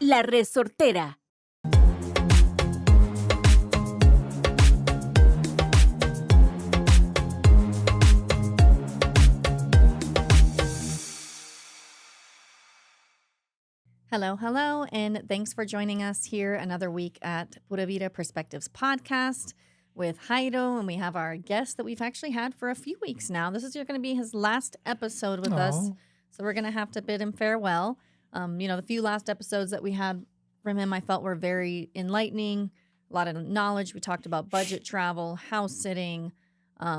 La Resortera. Hello, and thanks for joining us here another week at Pura Vida Perspectives podcast with Jairo, and we have our guest that we've actually had for a few weeks now. This is going to be his last episode with us, so we're going to have to bid him farewell. The few last episodes that we had from him I felt were very enlightening, a lot of knowledge. We talked about budget travel, house sitting,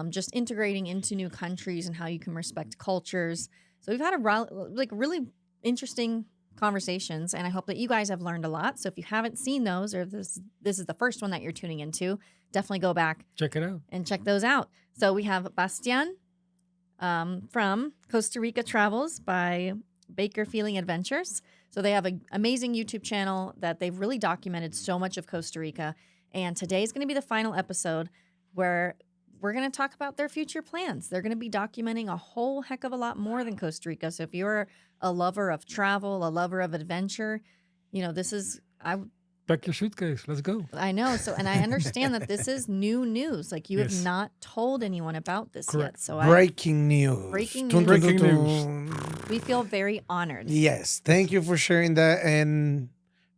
just integrating into new countries and how you can respect cultures. So we've had a really interesting conversations, and I hope that you guys have learned a lot. So if you haven't seen those, or this is the first one that you're tuning into, definitely go back, check it out, and check those out. So we have Bastian from Costa Rica Travels by Baker Feeling Adventures. So they have an amazing YouTube channel that they've really documented so much of Costa Rica. And today is going to be the final episode where we're going to talk about their future plans. They're going to be documenting a whole heck of a lot more than Costa Rica. So if you're a lover of travel, a lover of adventure, this is... Pack your suitcase. Let's go. I know. So, and I understand that this is new news. Like you have not told anyone about this yet. So Breaking news. Breaking Dun, news. dun, dun, dun. We feel very honored. Yes. Thank you for sharing that. And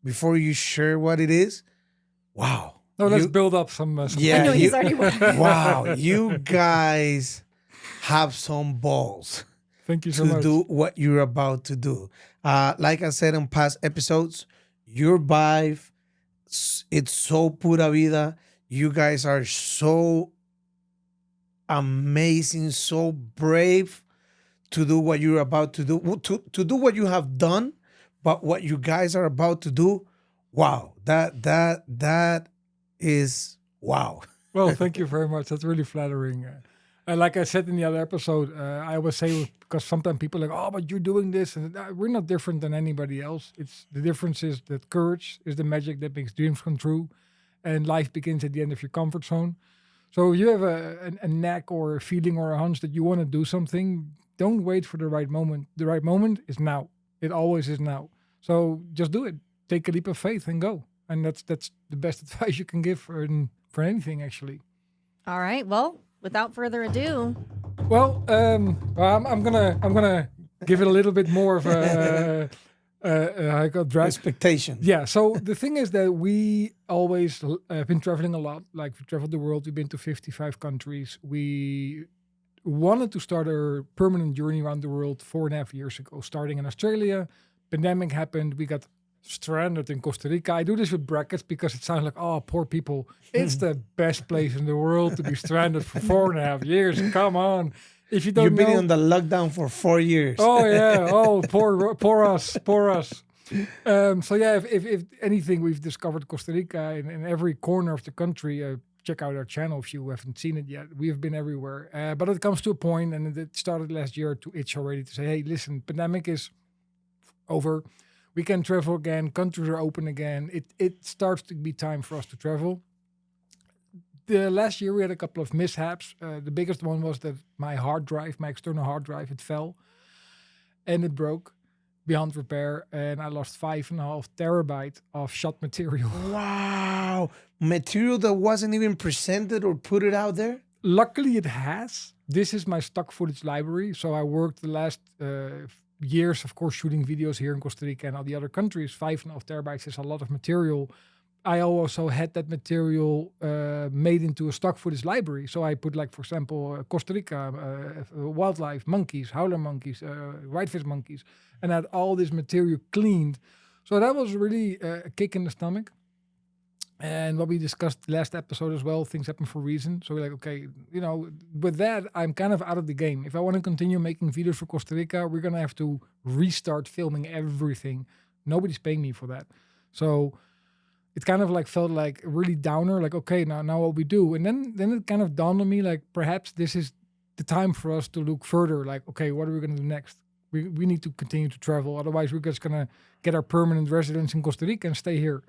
before you share what it is, wow. No, let's build up some yeah, I know he's already wow. You guys have some balls. Thank you so much. To do what you're about to do. Like I said in past episodes, your vibe, it's so pura vida. You guys are so amazing, so brave to do what you're about to do, to do what you have done, but what you guys are about to do, wow, that is wow. Well, thank you very much. That's really flattering. Like I said in the other episode, I always say, because sometimes people are like, oh, but you're doing this. And we're not different than anybody else. The difference is that courage is the magic that makes dreams come true. And life begins at the end of your comfort zone. So if you have a knack or a feeling or a hunch that you want to do something, don't wait for the right moment. The right moment is now. It always is now. So just do it. Take a leap of faith and go. And that's the best advice you can give for anything, actually. All right. Well, without further ado. Well, I'm gonna give it a little bit more of a expectation. Yeah. So the thing is that we always have been traveling a lot. Like we traveled the world. We've been to 55 countries. We wanted to start a permanent journey around the world 4.5 years ago, starting in Australia. Pandemic happened. We got stranded in Costa Rica. I do this with brackets because it sounds like, oh, poor people. It's the best place in the world to be stranded for 4.5 years. Come on. If you don't You've been on the lockdown for 4 years. Oh, yeah. Oh, poor us. So, yeah, if anything, we've discovered Costa Rica in every corner of the country. Check out our channel if you haven't seen it yet. We have been everywhere. But it comes to a point, and it started last year to itch already, to say, hey, listen, pandemic is over. We can travel again. Countries are open again. It starts to be time for us to travel. The last year we had a couple of mishaps. The biggest one was that my external hard drive, it fell and it broke beyond repair, and I lost 5.5 terabytes of shot material. Wow, material that wasn't even presented or put it out there. Luckily, it has. This is my stock footage library. So I worked the last years, of course, shooting videos here in Costa Rica and all the other countries. 5.5 terabytes is a lot of material. I also had that material made into a stock footage library. So I put, like, for example, Costa Rica, wildlife, monkeys, howler monkeys, whitefish monkeys, and I had all this material cleaned. So that was really a kick in the stomach. And what we discussed last episode as well, things happen for a reason. So we're like, okay, with that, I'm kind of out of the game. If I want to continue making videos for Costa Rica, we're going to have to restart filming everything. Nobody's paying me for that. So it kind of like felt like a really downer, like, okay, now what we do? And then it kind of dawned on me, like, perhaps this is the time for us to look further. Like, okay, what are we going to do next? We need to continue to travel. Otherwise, we're just going to get our permanent residence in Costa Rica and stay here.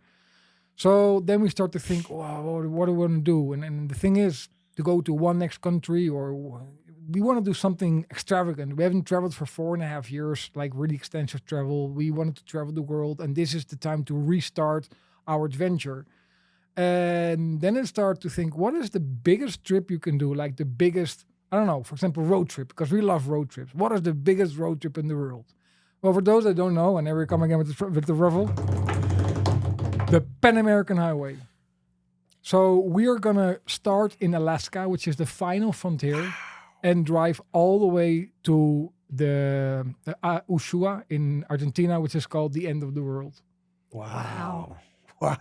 So then we start to think, wow, what do we want to do? And the thing is, to go to one next country or we want to do something extravagant. We haven't traveled for 4.5 years, like really extensive travel. We wanted to travel the world, and this is the time to restart our adventure. And then I start to think, what is the biggest trip you can do? Like the biggest, I don't know, for example, road trip, because we love road trips. What is the biggest road trip in the world? Well, for those that don't know, and here we come again with the ruffle, the Pan American Highway. So we are gonna start in Alaska, which is the final frontier, and drive all the way to the Ushuaia in Argentina, which is called the end of the world. Wow. Wow.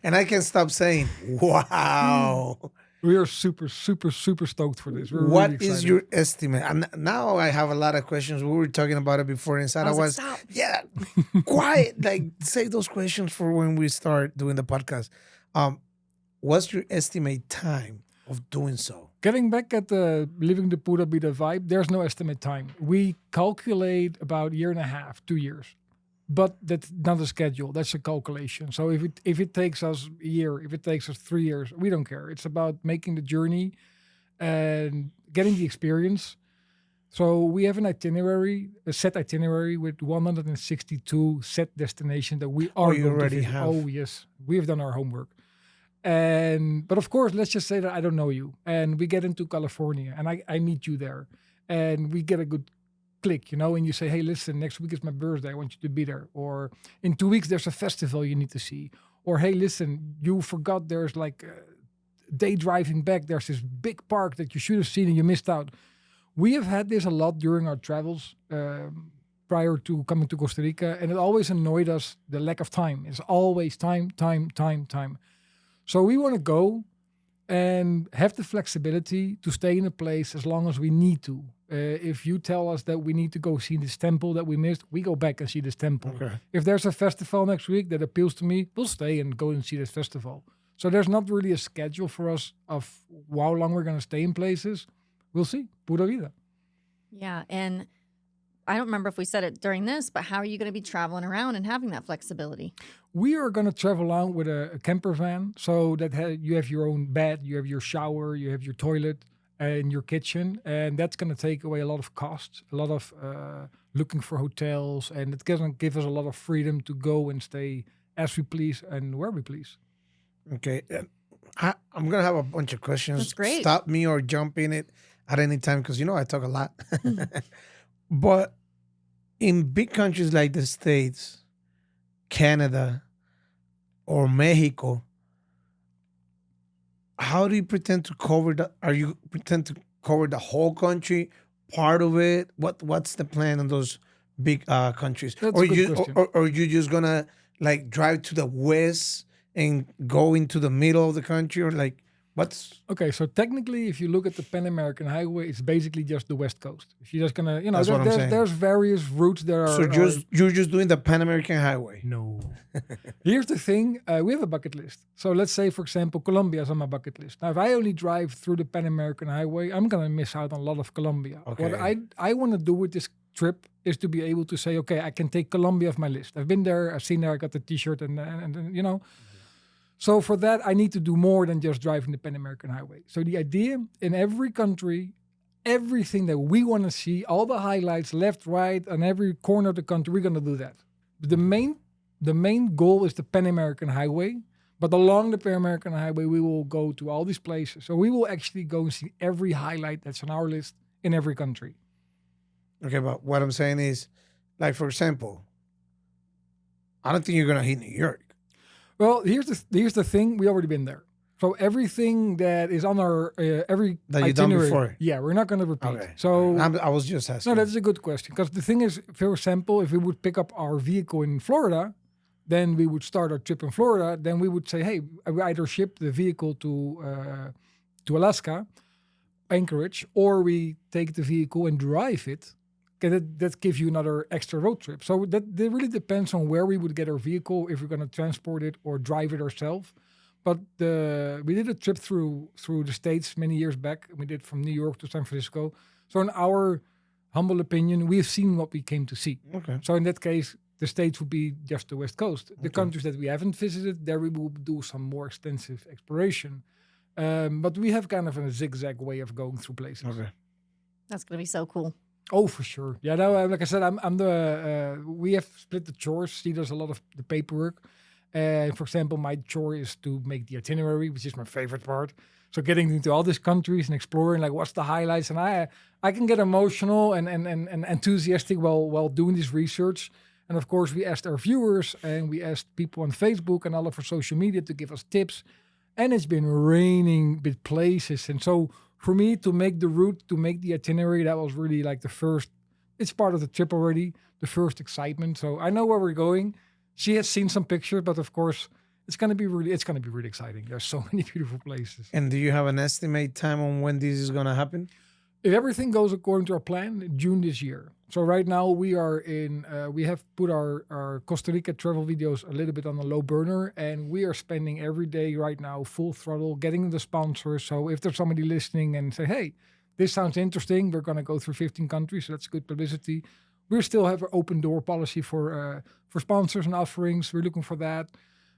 And I can't stop saying, wow. We are super, super, super stoked for this. We're What really excited. is your estimate? And now I have a lot of questions. We were talking about it before inside. I was Stop. yeah, quiet. Like save those questions for when we start doing the podcast. What's your estimate time of doing so? Getting back at the living the Pura Vida vibe, there's no estimate time. We calculate about 1.5 years, 2 years. But that's not a schedule. That's a calculation. So if it takes us a year, if it takes us 3 years, we don't care. It's about making the journey and getting the experience. So we have an itinerary, a set itinerary with 162 set destinations that we are you going to already visit. have. Oh yes, we have done our homework. But of course, let's just say that I don't know you, and we get into California, and I meet you there, and we get a good click, and you say, hey, listen, next week is my birthday, I want you to be there. Or in 2 weeks, there's a festival you need to see. Or, hey, listen, you forgot there's like a day driving back, there's this big park that you should have seen and you missed out. We have had this a lot during our travels prior to coming to Costa Rica, and it always annoyed us, the lack of time. It's always time. So we want to go and have the flexibility to stay in a place as long as we need to. If you tell us that we need to go see this temple that we missed, we go back and see this temple. Okay. If there's a festival next week that appeals to me, we'll stay and go and see this festival. So there's not really a schedule for us of how long we're going to stay in places. We'll see. Pura vida. Yeah. And I don't remember if we said it during this, but how are you going to be traveling around and having that flexibility? We are going to travel out with a camper van, so that you have your own bed, you have your shower, you have your toilet, and your kitchen, and that's going to take away a lot of costs, a lot of looking for hotels, and it's going to give us a lot of freedom to go and stay as we please and where we please. Okay. I'm going to have a bunch of questions. That's great. Stop me or jump in it at any time because, I talk a lot. But in big countries like the States, Canada, or Mexico, how do you pretend to cover that? Are you pretend to cover the whole country, part of it? What's the plan in those big countries? That's or a good you question. or you just gonna like drive to the west and go into the middle of the country, or like what's Okay, so technically, if you look at the Pan American Highway, it's basically just the West Coast. If you're just gonna, That's what I'm saying. there's various routes that are. so you're just doing the Pan American Highway? No. Here's the thing: we have a bucket list. So let's say, for example, Colombia is on my bucket list. Now, if I only drive through the Pan American Highway, I'm gonna miss out on a lot of Colombia. Okay. What I want to do with this trip is to be able to say, okay, I can take Colombia off my list. I've been there, I've seen there, I got the T-shirt, and. So for that, I need to do more than just driving the Pan American Highway. So the idea in every country, everything that we want to see, all the highlights, left, right, on every corner of the country, we're going to do that. But the main goal is the Pan American Highway. But along the Pan American Highway, we will go to all these places. So we will actually go and see every highlight that's on our list in every country. Okay, but what I'm saying is, like for example, I don't think you're gonna hit New York. Well, here's the thing. We already been there. So everything that is on our every That you've done itinerary, before? yeah, we're not going to repeat. Okay. So I was just asking. no, that's a good question, because the thing is, for example, if we would pick up our vehicle in Florida, then we would start our trip in Florida. Then we would say, hey, we either ship the vehicle to Alaska, Anchorage, or we take the vehicle and drive it. Okay, that gives you another extra road trip. So that really depends on where we would get our vehicle, if we're going to transport it or drive it ourselves. But we did a trip through the States many years back. We did from New York to San Francisco. So in our humble opinion, we have seen what we came to see. Okay. So in that case, the States would be just the West Coast. The countries that we haven't visited, there we will do some more extensive exploration. But we have kind of a zigzag way of going through places. Okay. That's gonna be so cool. Oh, for sure. Yeah, no, like I said, I'm the, we have split the chores. She does a lot of the paperwork. For example, my chore is to make the itinerary, which is my favorite part. So getting into all these countries and exploring, like what's the highlights. And I can get emotional and enthusiastic while doing this research. And of course, we asked our viewers and we asked people on Facebook and all of our social media to give us tips. And it's been raining with places. And so for me to make the route, to make the itinerary, that was really like the first, it's part of the trip already, the first excitement. So I know where we're going. She has seen some pictures, but of course it's going to be really exciting. There's so many beautiful places. And do you have an estimate time on when this is going to happen? If everything goes according to our plan, June this year. So right now we are in, we have put our Costa Rica travel videos a little bit on a low burner, and we are spending every day right now full throttle, getting the sponsors. So if there's somebody listening and say, hey, this sounds interesting, we're going to go through 15 countries, so that's good publicity. We still have an open door policy for sponsors and offerings. We're looking for that.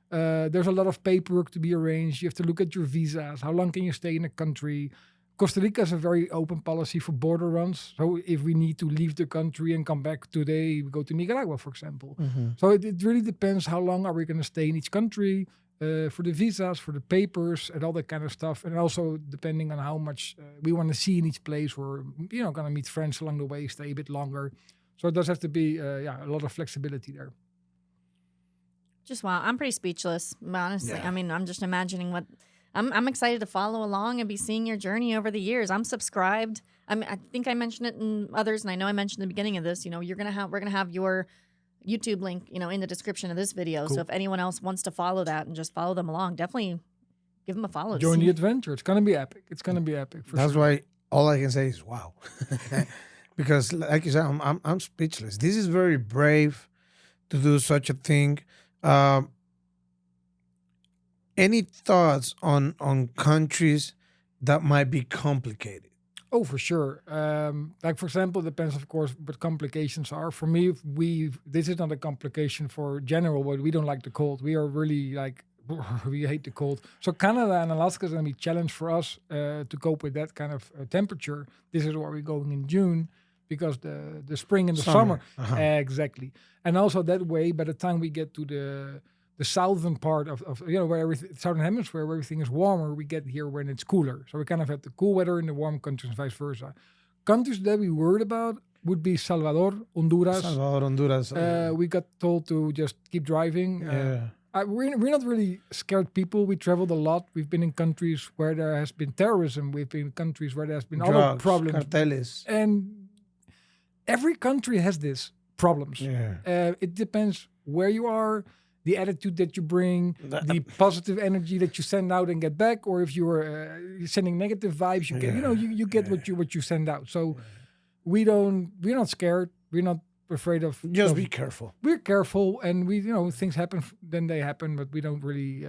There's a lot of paperwork to be arranged. You have to look at your visas. How long can you stay in a country? Costa Rica has a very open policy for border runs. So if we need to leave the country and come back today, we go to Nicaragua, for example. So it really depends how long are we going to stay in each country, for the visas, for the papers, and all that kind of stuff. And also depending on how much we want to see in each place. We're going to meet friends along the way, stay a bit longer. So it does have to be a lot of flexibility there. Just wow, I'm pretty speechless, honestly. Yeah. I mean, I'm just imagining what I'm excited to follow along and be seeing your journey over the years. I'm subscribed. I think I mentioned it in others, and I know I mentioned in the beginning of this. We're gonna have your YouTube link, in the description of this video. Cool. So if anyone else wants to follow that and just follow them along, definitely give them a follow. Join the adventure. It's going to be epic. It's going to be epic. That's why all I can say is wow. Because like you said, I'm speechless. This is very brave to do such a thing. Any thoughts on countries that might be complicated? Oh, for sure. Like for example, it depends, of course, what complications are. For me, this is not a complication for general, but we don't like the cold. We are really like, we hate the cold. So Canada and Alaska is going to be a challenge for us to cope with that kind of temperature. This is where we're going in June, because the spring and the summer. Exactly. And also that way, by the time we get to the southern part of where everything, southern hemisphere, where everything is warmer, we get here when it's cooler. So we kind of have the cool weather in the warm countries and vice versa. Countries that we worried about would be Salvador, Honduras. We got told to just keep driving. We're not really scared people. We traveled a lot. We've been in countries where there has been terrorism. We've been in countries where there's been other problems. Carteles. And every country has this problems. It depends where you are, the attitude that you bring, the positive energy that you send out and get back, or if you're sending negative vibes, you get you get what you send out. So we're not scared. We're not afraid of. Just be careful. We're careful, and we things happen, then they happen, but we don't really.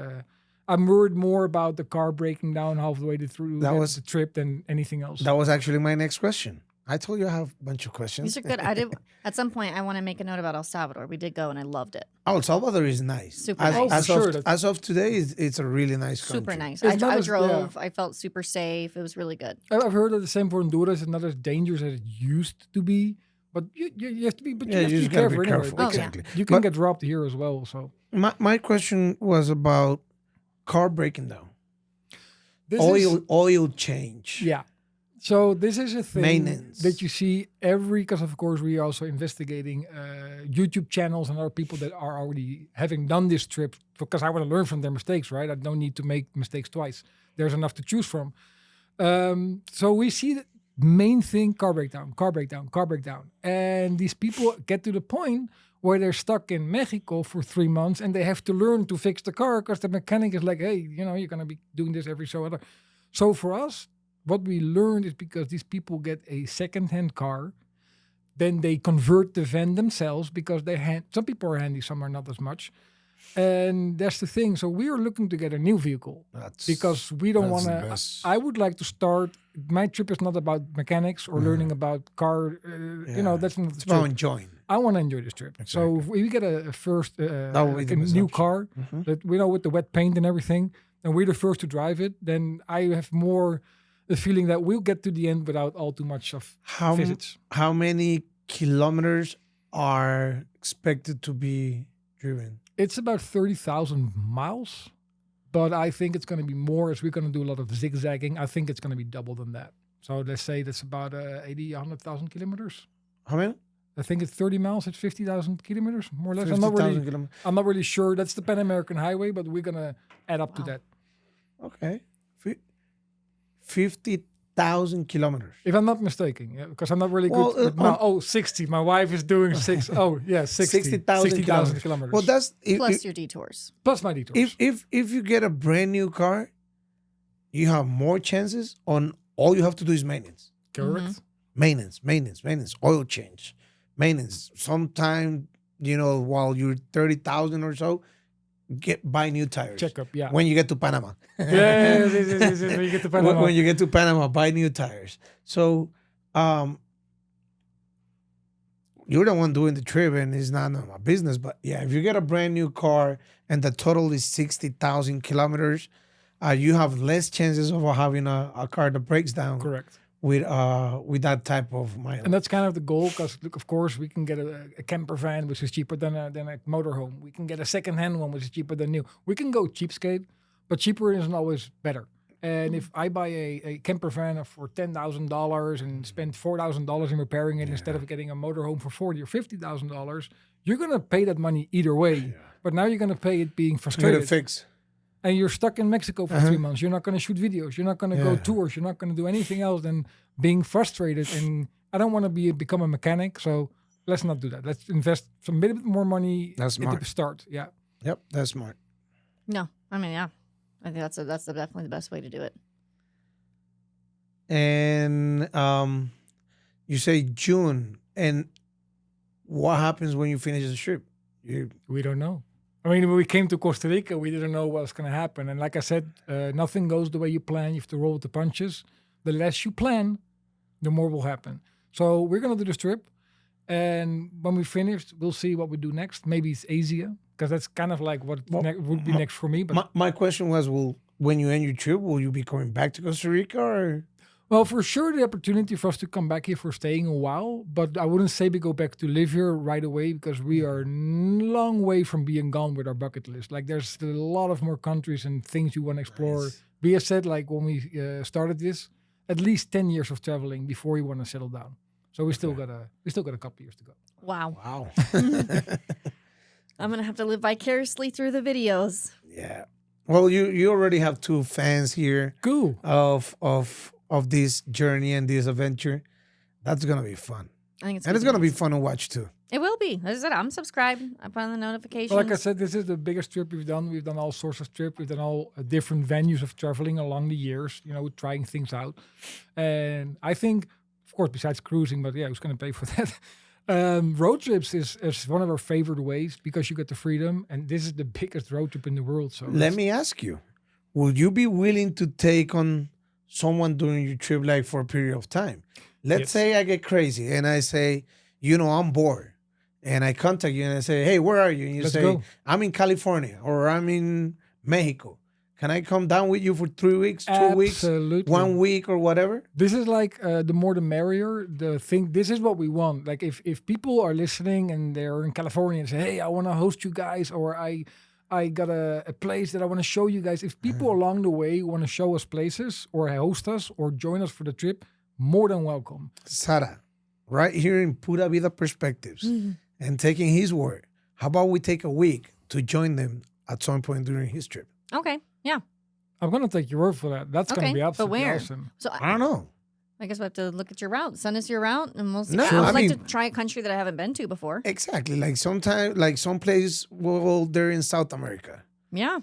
I'm worried more about the car breaking down halfway through the trip than anything else. That was actually my next question. I told you I have a bunch of questions. These are good. I did. At some point, I want to make a note about El Salvador. We did go, and I loved it. El Salvador is nice. Super nice. As of today, it's a really nice country. Super nice. It's I not drove. yeah. I felt super safe. It was really good. I've heard that the same for Honduras. It's not as dangerous as it used to be. But you have to be, you have to be careful. Anyway. Oh, exactly. yeah. You can get robbed here as well. So my question was about car breaking down. This oil change. Yeah. So this is a thing Maintenance. that you see because of course we are also investigating YouTube channels and other people that are already having done this trip, because I want to learn from their mistakes, right? I don't need to make mistakes twice. There's enough to choose from. So we see the main thing, car breakdown. And these people get to the point where they're stuck in Mexico for 3 months and they have to learn to fix the car because the mechanic is like, hey, you're going to be doing this every so other. So for us, what we learned is because these people get a second-hand car, then they convert the van themselves because some people are handy, some are not as much. And that's the thing. So we are looking to get a new vehicle because we don't want to. I would like to start. My trip is not about mechanics or learning about car. That's not the It's trip. about enjoying. I want to enjoy this trip. Exactly. So if we get a first That would be like the a new assumption. car that with the wet paint and everything, and we're the first to drive it, then I have more the feeling that we'll get to the end without all too much of How visits. how many kilometers are expected to be driven? It's about 30,000 miles, but I think it's going to be more as we're going to do a lot of zigzagging. I think it's going to be double than that. So let's say that's about 80, 100,000 kilometers. How many? I think it's 30 miles. It's 50,000 kilometers, more or less. 50,000 kilometers. I'm not really sure. That's the Pan American Highway, but we're going to add up to Wow. that. Okay. 50,000 kilometers. If I'm not mistaken, yeah, because I'm not really Well, good. With 60. My wife is doing 6. Oh, yeah, 60. 60,000 kilometers. Well, that's Plus your detours. Plus my detours. if you get a brand new car, you have more chances on all you have to do is maintenance. Correct. Maintenance, oil change, maintenance. Sometime, while you're 30,000 or so, buy new tires. Checkup, yeah. When you get to Panama. Yes, when you get to Panama. When you get to Panama, buy new tires. So, you're the one doing the trip, and it's not my business. But yeah, if you get a brand new car and the total is 60,000 kilometers, you have less chances of having a car that breaks down Correct. with that type of mileage. And that's kind of the goal, because of course we can get a camper van which is cheaper than a motorhome. We can get a second-hand one which is cheaper than new. We can go cheapskate, but cheaper isn't always better. And if I buy a camper van for $10,000 and spend $4,000 in repairing it instead of getting a motorhome for $40,000 or $50,000, you're gonna pay that money either way. But now you're gonna pay it being Get frustrated. a fix. And you're stuck in Mexico for 3 months. You're not going to shoot videos. You're not going to go Yeah. tours. You're not going to do anything else than being frustrated. And I don't want to become a mechanic. So let's not do that. Let's invest some bit more money That's at smart. the start. Yeah. Yep, that's smart. No, I mean, yeah. I think that's definitely the best way to do it. And you say June, and what happens when you finish the trip? We don't know. I mean, when we came to Costa Rica, we didn't know what was going to happen. And like I said, nothing goes the way you plan. You have to roll with the punches. The less you plan, the more will happen. So we're going to do this trip. And when we finish, we'll see what we do next. Maybe it's Asia, because that's kind of like what would be next for me. But My question was, when you end your trip, will you be coming back to Costa Rica or? well, for sure, the opportunity for us to come back here for staying a while, but I wouldn't say we go back to live here right away, because we are a long way from being gone with our bucket list. Like, there's a lot of more countries and things you want to explore. Nice. We have said, like, when we started this, at least 10 years of traveling before you want to settle down. So we still got a couple years to go. Wow. Wow. I'm going to have to live vicariously through the videos. Yeah. Well, you already have 2 fans here Cool. of this journey and this adventure. That's gonna be fun, I think it's and it's gonna be fun to watch too. It will be. As I said, I'm subscribed. I put on the notifications. Well, like I said, this is the biggest trip we've done. We've done all sorts of trips. We've done all different venues of traveling along the years, trying things out. And I think, of course, besides cruising, but yeah, who's going to pay for that? Road trips is one of our favorite ways, because you get the freedom. And this is the biggest road trip in the world. So Let me ask you: would you be willing to take on someone during your trip, like for a period of time? Let's Yes. say I get crazy and I say, I'm bored, and I contact you and I say, hey, where are you? And you Let's say, go. I'm in California or I'm in Mexico. Can I come down with you for 3 weeks, 2 weeks, Absolutely. 1 week, or whatever? This is like the more the merrier. This is what we want. Like, if people are listening and they're in California and say, hey, I want to host you guys, or I got a place that I want to show you guys. If people along the way want to show us places or host us or join us for the trip, more than welcome. Sara, right here in Pura Vida Perspectives, and taking his word, how about we take a week to join them at some point during his trip? Okay. Yeah. I'm going to take your word for that. That's going Okay, to be but absolutely where? awesome. So I don't know. I guess we have to look at your route. Send us your route, and we'll see. No, I would I like mean- to try a country that I haven't been to before. Exactly. Like some place, well, they're in South America. Yeah.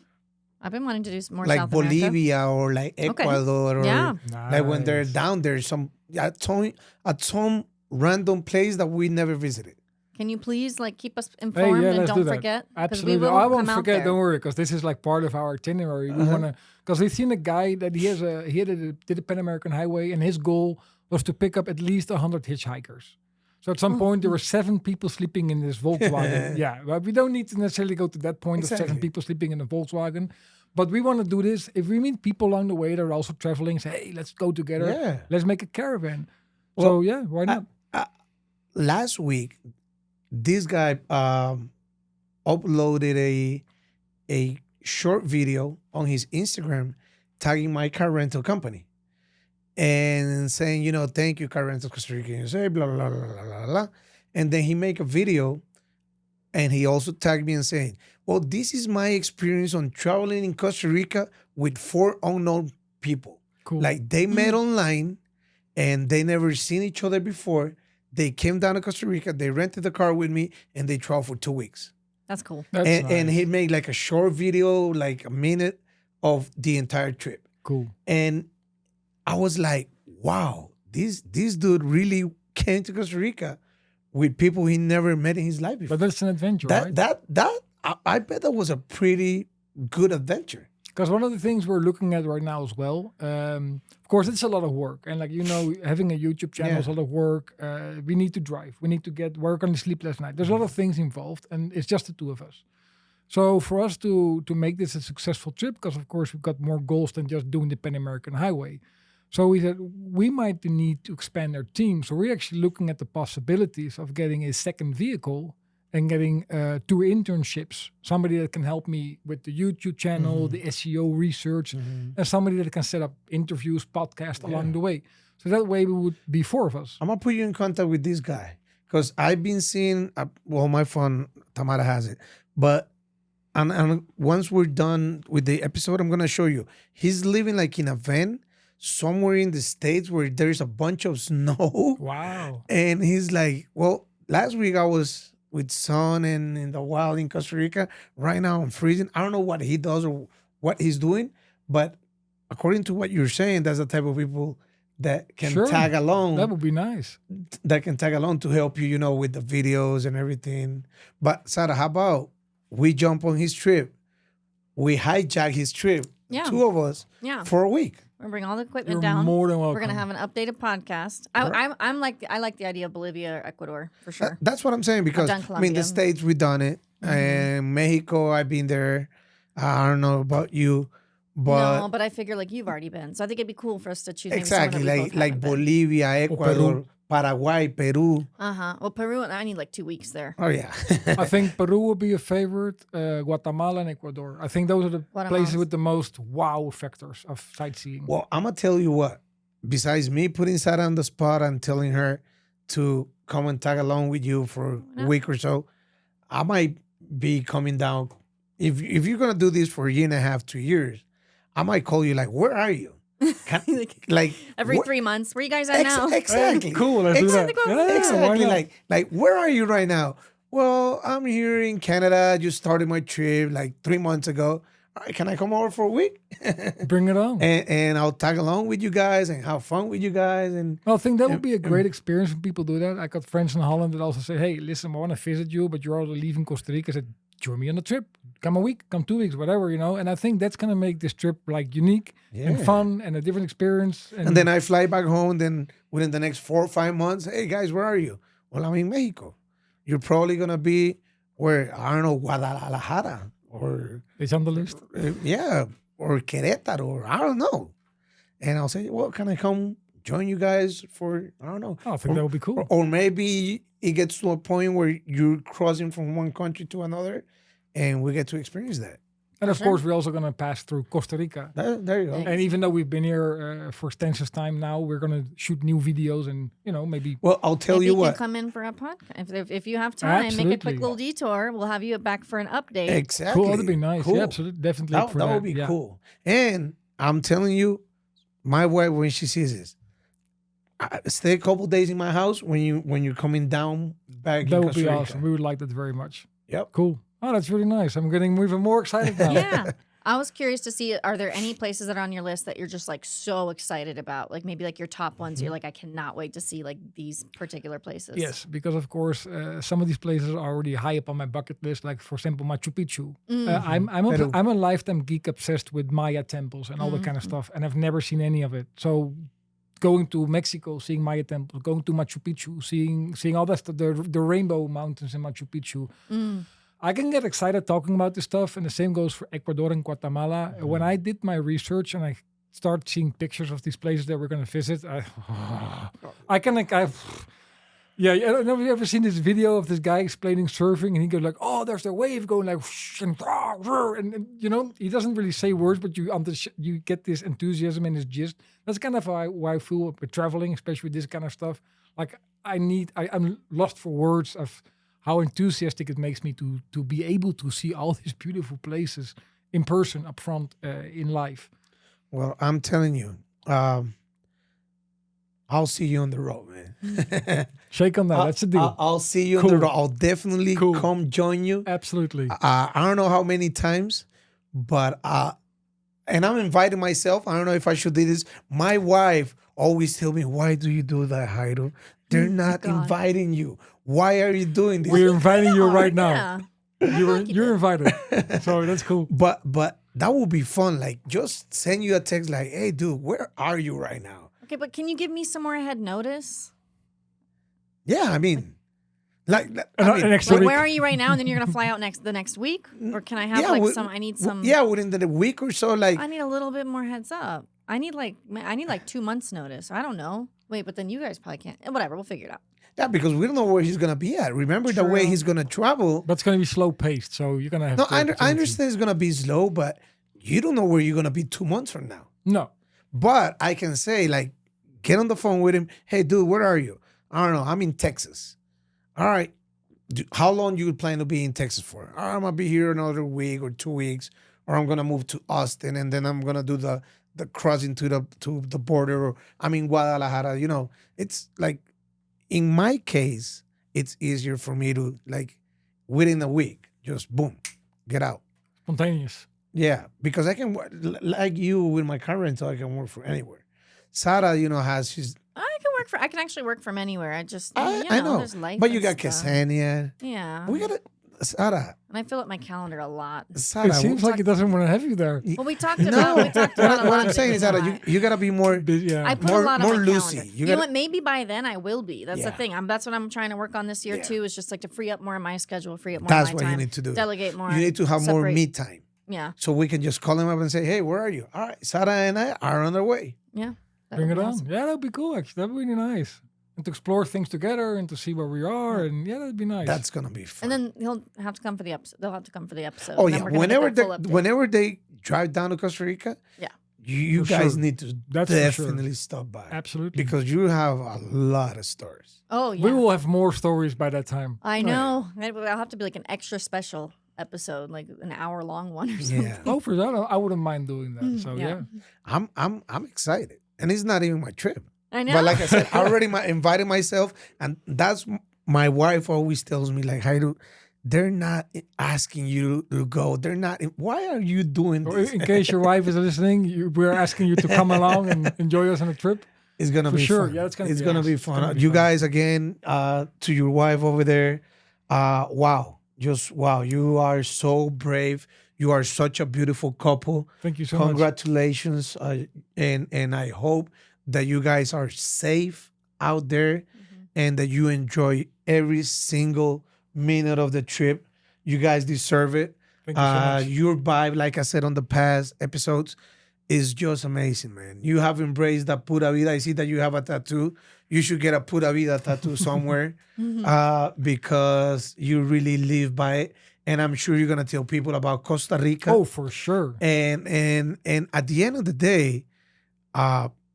I've been wanting to do some more Like South America. Bolivia or like Ecuador, or Yeah. like when they're Nice. down there, at some random place that we never visited. Can you please keep us informed and let's do don't that. forget? 'Cause Absolutely. we will I won't come out forget. there. Don't worry, because this is like part of our itinerary. We want to, because we've seen a guy that did the Pan American Highway, and his goal was to pick up at least 100 hitchhikers. So at some point there were 7 people sleeping in this Volkswagen. Yeah, but we don't need to necessarily go to that point of 7 Exactly. people sleeping in a Volkswagen. But we want to do this. If we meet people along the way that are also traveling, say, hey, let's go together. Yeah. Let's make a caravan. Well, So yeah, why not? Last week, this guy uploaded a short video on his Instagram tagging my car rental company and saying, thank you, car rental Costa Rica, USA, blah, blah, blah, blah, blah, blah. And then he make a video and he also tagged me and saying, well, this is my experience on traveling in Costa Rica with 4 unknown people. Cool. Like they met online and they never seen each other before. They came down to Costa Rica, they rented the car with me, and they traveled for 2 weeks. That's cool. That's And nice. he made like a short video, like a minute of the entire trip. Cool. And I was like, wow, this dude really came to Costa Rica with people he never met in his life before. But that's an adventure, right? I bet that was a pretty good adventure. Because one of the things we're looking at right now as well, of course, it's a lot of work. And like, having a YouTube channel is a lot of work. We need to drive. We need to work on the sleepless night. There's a lot of things involved, and it's just the 2 of us. So for us to make this a successful trip, because of course we've got more goals than just doing the Pan American Highway. So we said we might need to expand our team. So we're actually looking at the possibilities of getting a second vehicle and getting 2 internships. Somebody that can help me with the YouTube channel, the SEO research, and somebody that can set up interviews, podcasts along the way. So that way we would be 4 of us. I'm going to put you in contact with this guy because I've been seeing, my phone, Tamara has it. But and once we're done with the episode, I'm going to show you. He's living like in a van somewhere in the States where there's a bunch of snow. Wow. And he's like, well, last week I was with sun and in the wild in Costa Rica. Right now I'm freezing. I don't know what he does or what he's doing, but according to what you're saying, that's the type of people that can tag along. That would be nice. That can tag along to help you, with the videos and everything. But Sarah, how about we jump on his trip? We hijack his trip, Yeah. 2 of us, Yeah. for a week. We're gonna bring all the equipment You're down. more than welcome. We're gonna have an updated podcast. I like the idea of Bolivia or Ecuador for sure. That's what I'm saying because done the Colombia. States we've done it, and Mexico I've been there. I don't know about you, but No, but I figure like you've already been, so I think it'd be cool for us to choose maybe exactly someone that we both like haven't been. Bolivia, Ecuador, Paraguay, Peru. Well, Peru, I need like 2 weeks there. Oh yeah, I think Peru would be a favorite, Guatemala and Ecuador. I think those are the Guatemala. places with the most wow factors of sightseeing. Well, I'm gonna tell you what. Besides me putting Sarah on the spot and telling her to come and tag along with you for a week or so, I might be coming down. If you're gonna do this for a year and a half, 2 years, I might call you like, where are you? Like Every wh- 3 months. Where you guys at now? Exactly. Cool, let's do that. Exactly. Yeah, why Exactly. not? Like where are you right now? Well, I'm here in Canada. Just started my trip like 3 months ago. All right, can I come over for a week? Bring it on. and I'll tag along with you guys and have fun with you guys. And Well, I think that would be a great experience when people do that. I got friends in Holland that also say, hey, listen, I want to visit you, but you're already leaving Costa Rica. I said, join me on the trip. Come a week, come 2 weeks, whatever, And I think that's going to make this trip like unique and fun and a different experience. and then I fly back home. Then within the next 4 or 5 months, hey guys, where are you? Well, I'm in Mexico. You're probably gonna be where, I don't know, Guadalajara or it's on the list. or Querétaro, or I don't know. And I'll say, well, can I come join you guys for, I don't know. Oh, I think that would be cool. Or maybe it gets to a point where you're crossing from one country to another and we get to experience that. And of course, we're also going to pass through Costa Rica. There you go. And even though we've been here for extensive time now, we're going to shoot new videos and, maybe. Well, I'll tell Maybe you you what. can come in for a podcast. If you have time, make a Absolutely. quick little detour. We'll have you back for an update. Exactly. Cool, that'd be nice. Cool. Yeah, absolutely. Definitely. That, for that would be yeah. cool. And I'm telling you, my wife, when she sees this, stay a couple days in my house when you're coming down back. That in would Costa be Rica. awesome. We would like that very much. Yep. Cool. Oh, that's really nice. I'm getting even more excited now. Yeah. I was curious to see, are there any places that are on your list that you're just like so excited about? Like maybe like your top ones, you're like, I cannot wait to see like these particular places. Yes, because of course some of these places are already high up on my bucket list. Like for example, Machu Picchu. I'm a lifetime geek obsessed with Maya temples and all that kind of stuff, and I've never seen any of it. So going to Mexico, seeing Maya temples, going to Machu Picchu, seeing all that stuff, the Rainbow Mountains in Machu Picchu. I can get excited talking about this stuff, and the same goes for Ecuador and Guatemala. When I did my research and I started seeing pictures of these places that we're going to visit, I can like yeah. I don't know if you ever seen this video of this guy explaining surfing, and he goes like, "Oh, there's a wave going like," and you know, he doesn't really say words, but you get this enthusiasm and this gist. That's kind of why I feel with traveling, especially with this kind of stuff. Like I'm lost for words of how enthusiastic it makes me to be able to see all these beautiful places in person up front in life. Well, I'm telling you, I'll see you on the road, man. Shake on that. That's a deal. I'll see you on the road. I'll definitely come join you. Absolutely. I don't know how many times, but and I'm inviting myself. I don't know if I should do this. My wife always tell me, "Why do you do that, Jairo? They're not inviting you. Why are you doing this?" We're inviting you right now. Yeah. You're invited. So that's cool. But that would be fun. Like, just send you a text like, "Hey, dude, where are you right now?" Okay, but can you give me some more ahead notice? Yeah, I mean, like an extra Like, week. where are you right now? And then you're gonna fly out the next week, or can I have some? I need some. Yeah, within the week or so. Like, I need a little bit more heads up. I need like 2 months notice. I don't know. Wait, but then you guys probably can't. Whatever, we'll figure it out. yeah, because we don't know where he's gonna be at. Remember the way True. he's gonna travel. That's going to be slow paced, so you're going to have. No, the I opportunity. understand it's gonna be slow, but you don't know where you're gonna be 2 months from now. No, But I can say, like, get on the phone with him. Hey, dude, where are you? I don't know. I'm in Texas. All right. How long you plan to be in Texas for? I'm gonna be here another week or 2 weeks, or I'm gonna move to Austin, and then I'm gonna do the crossing to the border. Or I'm in Guadalajara. You know, it's like, in my case, it's easier for me to, like, within a week, just boom, get out. spontaneous. Yeah, because I can work like you with my car rental. I can work from anywhere. Sarah, she's. I can actually work from anywhere. I just I know, there's life. but you and got stuff. Ksenia. Yeah. We got Sarah. And I fill up my calendar a lot. Sarah. It seems like he doesn't want to have you there. Well, we talked No, about a what lot I'm of saying is, different Sarah, things. you gotta be more. Yeah. I put more- a lot more on my loosey. calendar. You You know gotta- what? Maybe by then I will be. That's the Yeah. thing. That's what I'm trying to work on this year Yeah. too. Is just like to free up more of my schedule, free up more That's of what my you time. need to do. Delegate more. You need to have more separate. me time, Yeah. so we can just call him up and say, "Hey, where are you?" All right, Sarah and I are on our way. Yeah. That Bring would it be on. awesome. Yeah, that'd be cool. Actually, that'd be really nice. And to explore things together and to see where we are, and that'd be nice. That's gonna be fun. And then he'll have to come for the episode. They'll have to come for the episode. oh and then yeah, we're gonna get that full update. whenever they drive down to Costa Rica, Yeah. you For guys sure. need to That's for sure. definitely stop by. Absolutely. Because you have a lot of stories. Oh yeah. We will have more stories by that time. I know. I'll have to be like an extra special episode, like an hour-long one or something. Yeah, Oh, for that, I wouldn't mind doing that. So yeah. yeah. I'm excited, and it's not even my trip. I know. But like I said, I already invited myself, and that's my wife always tells me, like, Jairo, they're not asking you to go. They're not. Why are you doing So this? in case your wife is listening, we're asking you to come along and enjoy us on a trip. It's gonna For be sure. fun. Yeah, it's gonna be gonna nice. be It's fun. gonna be You fun. guys again, to your wife over there. Wow, just wow. You are so brave. You are such a beautiful couple. Thank you so much. Congratulations, and I hope that you guys are safe out there, and that you enjoy every single minute of the trip. You guys deserve it. Thank you so much. Your vibe, like I said on the past episodes, is just amazing, man. You have embraced that pura vida. I see that you have a tattoo. You should get a pura vida tattoo somewhere, because you really live by it. And I'm sure you're gonna tell people about Costa Rica. Oh, for sure. And at the end of the day,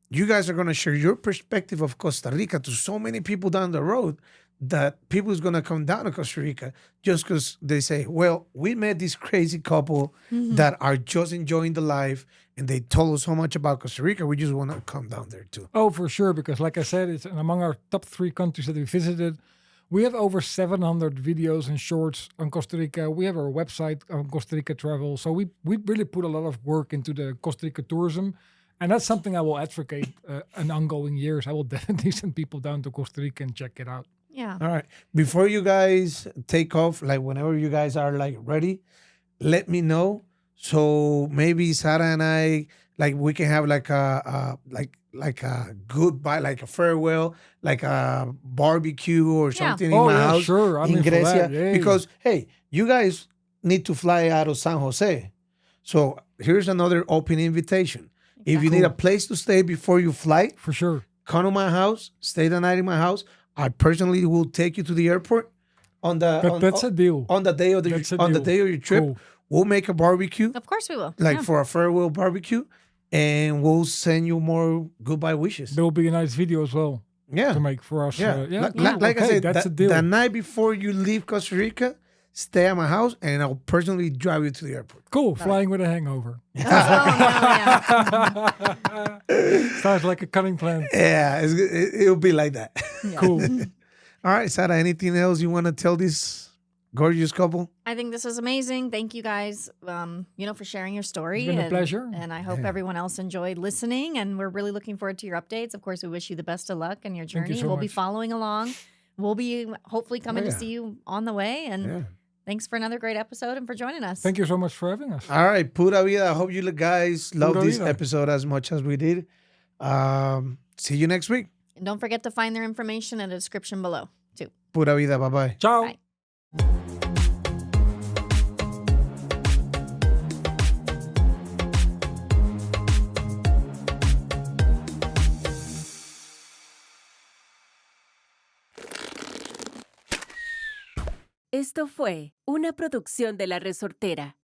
you guys are gonna share your perspective of Costa Rica to so many people down the road, that people is gonna come down to Costa Rica just because they say, "Well, we met this crazy couple that are just enjoying the life, and they told us so much about Costa Rica. We just want to come down there too." Oh, for sure. Because like I said, it's among our top 3 countries that we visited. We have over 700 videos and shorts on Costa Rica. We have our website on Costa Rica Travel. So we really put a lot of work into the Costa Rica tourism. And that's something I will advocate in ongoing years. I will definitely send people down to Costa Rica and check it out. Yeah. All right. Before you guys take off, like whenever you guys are like ready, let me know. So maybe Sarah and I, Like we can have like like a goodbye, like a farewell, like a barbecue or something in Oh my yeah, house sure. I'm in in for Grecia. that. Yay. Because hey, you guys need to fly out of San Jose. So here's another open invitation. If you need a Cool. place to stay before you fly, For sure. come to my house, stay the night in my house. I personally will take you to the airport on the That's a deal. on the day of That's a on the deal. day of your trip. Cool. We'll make a barbecue, Of course we will. like Yeah. for a farewell barbecue, and we'll send you more goodbye wishes. There will be a nice video as well Yeah, to make for us. yeah. Yeah. Like, Cool. like I Okay, said, that's a the deal. night before you leave Costa Rica, stay at my house, and I'll personally drive you to the airport. Cool. Flying with a hangover. Oh, hell yeah. Sounds like a cunning plan. Yeah, it'll be like that. Yeah. Cool. All right, Sarah, anything else you want to tell this gorgeous couple? I think this was amazing. Thank you guys, for sharing your story. It's been a pleasure. And I hope everyone else enjoyed listening. And we're really looking forward to your updates. Of course, we wish you the best of luck in your Thank you journey. so We'll be much. following along. We'll be hopefully coming yeah. to see you on the way. And Yeah. thanks for another great episode and for joining us. Thank you so much for having us. All right, pura vida. I hope you guys love Pura this vida. episode as much as we did. See you next week. And don't forget to find their information in the description below, too. Pura vida. Bye-bye. Ciao. Bye. Esto fue una producción de La Resortera.